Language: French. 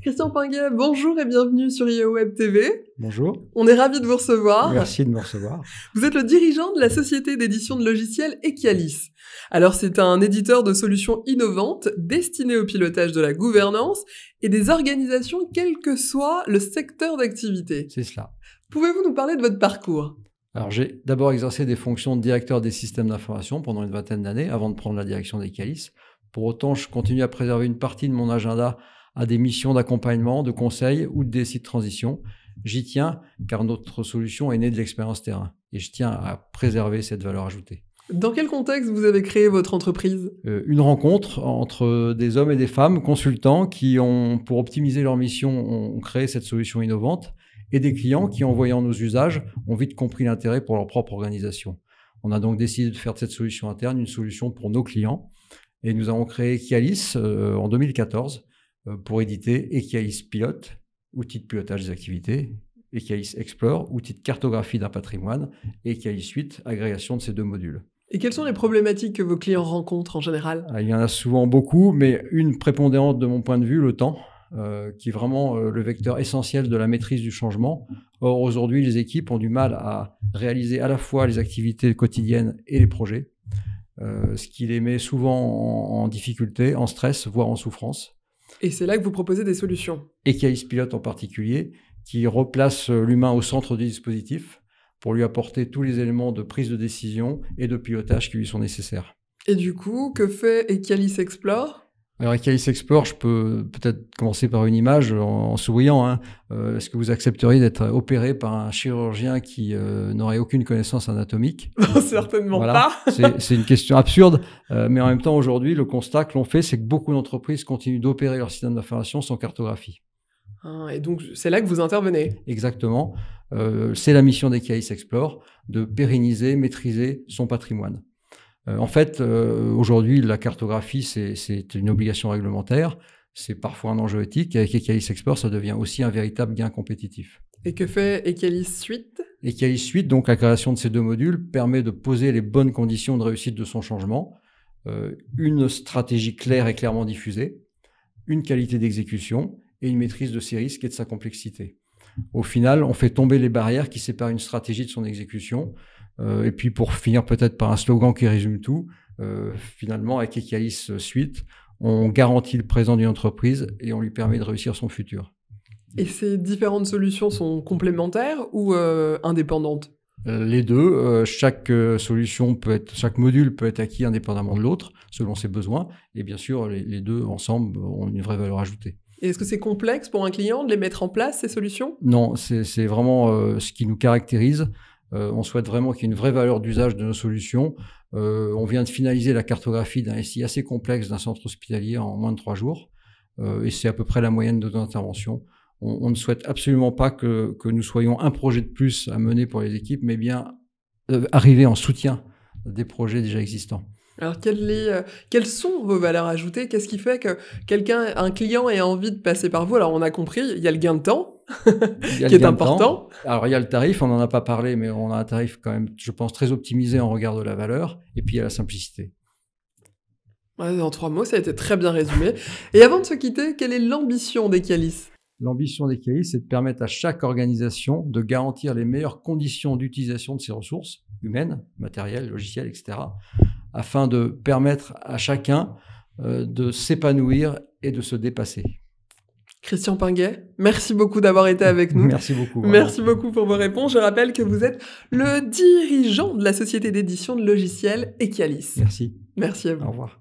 Christian Pinguet, bonjour et bienvenue sur IEWeb TV. Bonjour. On est ravis de vous recevoir. Merci de me recevoir. Vous êtes le dirigeant de la société d'édition de logiciels Equialis. Alors, c'est un éditeur de solutions innovantes destiné au pilotage de la gouvernance et des organisations, quel que soit le secteur d'activité. C'est cela. Pouvez-vous nous parler de votre parcours ? Alors, j'ai d'abord exercé des fonctions de directeur des systèmes d'information pendant une vingtaine d'années avant de prendre la direction d'Equialis. Pour autant, je continue à préserver une partie de mon agenda à des missions d'accompagnement, de conseil ou de DSI de transition. J'y tiens car notre solution est née de l'expérience terrain et je tiens à préserver cette valeur ajoutée. Dans quel contexte vous avez créé votre entreprise ? Une rencontre entre des hommes et des femmes consultants qui ont, pour optimiser leur mission, ont créé cette solution innovante et des clients qui, en voyant nos usages, ont vite compris l'intérêt pour leur propre organisation. On a donc décidé de faire de cette solution interne une solution pour nos clients et nous avons créé Equialis en 2014 pour éditer Equialis Pilote, outil de pilotage des activités, Equialis Explore, outil de cartographie d'un patrimoine, et Equialis Suite, agrégation de ces deux modules. Et quelles sont les problématiques que vos clients rencontrent en général ? Il y en a souvent beaucoup, mais une prépondérante de mon point de vue, le temps, qui est vraiment le vecteur essentiel de la maîtrise du changement. Or, aujourd'hui, les équipes ont du mal à réaliser à la fois les activités quotidiennes et les projets, ce qui les met souvent en difficulté, en stress, voire en souffrance. Et c'est là que vous proposez des solutions. Equialis Pilote en particulier, qui replace l'humain au centre du dispositif pour lui apporter tous les éléments de prise de décision et de pilotage qui lui sont nécessaires. Et du coup, que fait Equialis Explore ? Alors, Equialis Explore, je peux peut-être commencer par une image en souriant. Est-ce que vous accepteriez d'être opéré par un chirurgien qui n'aurait aucune connaissance anatomique ? Certainement pas. C'est une question absurde, mais en même temps, aujourd'hui, le constat que l'on fait, c'est que beaucoup d'entreprises continuent d'opérer leur système d'information sans cartographie. Et donc, c'est là que vous intervenez. Exactement. C'est la mission d'Equialis Explore de pérenniser, maîtriser son patrimoine. En fait, aujourd'hui, la cartographie, c'est une obligation réglementaire. C'est parfois un enjeu éthique. Avec Equialis Explore, ça devient aussi un véritable gain compétitif. Et que fait Equialis Suite ? Equialis Suite, donc la création de ces deux modules, permet de poser les bonnes conditions de réussite de son changement, une stratégie claire et clairement diffusée, une qualité d'exécution et une maîtrise de ses risques et de sa complexité. Au final, on fait tomber les barrières qui séparent une stratégie de son exécution. Et puis pour finir peut-être par un slogan qui résume tout, finalement avec Equialis Suite, on garantit le présent d'une entreprise et on lui permet de réussir son futur. Et ces différentes solutions sont complémentaires ou indépendantes ? Les deux. Chaque module peut être acquis indépendamment de l'autre, selon ses besoins. Et bien sûr, les deux ensemble ont une vraie valeur ajoutée. Et est-ce que c'est complexe pour un client de les mettre en place, ces solutions ? Non, c'est vraiment ce qui nous caractérise. On souhaite vraiment qu'il y ait une vraie valeur d'usage de nos solutions. On vient de finaliser la cartographie d'un SI assez complexe d'un centre hospitalier en moins de 3 jours. Et c'est à peu près la moyenne de nos interventions. On ne souhaite absolument pas que nous soyons un projet de plus à mener pour les équipes, mais bien arriver en soutien des projets déjà existants. Alors, quelles sont vos valeurs ajoutées ? Qu'est-ce qui fait que un client ait envie de passer par vous ? Alors, on a compris, il y a le gain de temps, qui est important. Alors, il y a le tarif, on n'en a pas parlé, mais on a un tarif quand même, je pense, très optimisé en regard de la valeur. Et puis, il y a la simplicité. Ouais, en 3 mots, ça a été très bien résumé. Et avant de se quitter, quelle est l'ambition d'Equialis ? L'ambition d'Equialis, c'est de permettre à chaque organisation de garantir les meilleures conditions d'utilisation de ses ressources humaines, matérielles, logicielles, etc., afin de permettre à chacun de s'épanouir et de se dépasser. Christian Pinguet, merci beaucoup d'avoir été avec nous. Merci beaucoup. Merci beaucoup pour vos réponses. Je rappelle que vous êtes le dirigeant de la société d'édition de logiciels Equialis. Merci. Merci à vous. Au revoir.